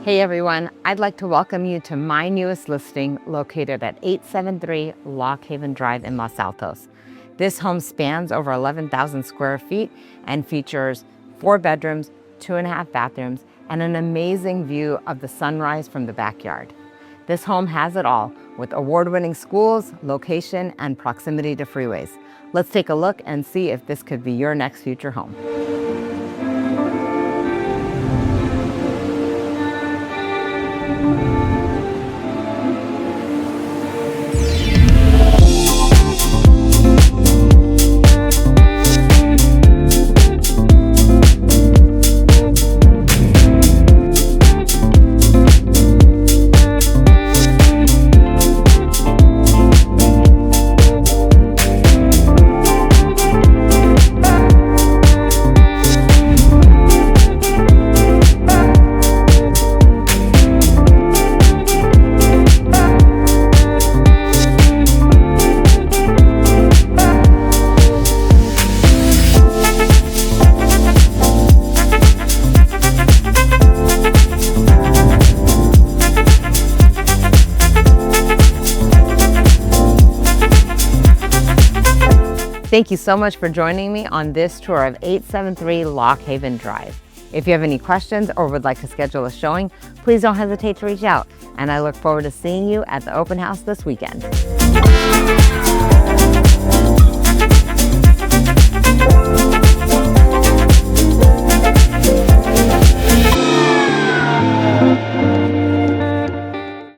Hey everyone, I'd like to welcome you to my newest listing located at 873 Lockhaven Drive in Los Altos. This home spans over 11,000 square feet and features 4 bedrooms, 2.5 bathrooms, and an amazing view of the sunrise from the backyard. This home has it all, with award-winning schools, location, and proximity to freeways. Let's take a look and see if this could be your next future home. Thank you so much for joining me on this tour of 873 Lockhaven Drive. If you have any questions or would like to schedule a showing, please don't hesitate to reach out, and I look forward to seeing you at the open house this weekend.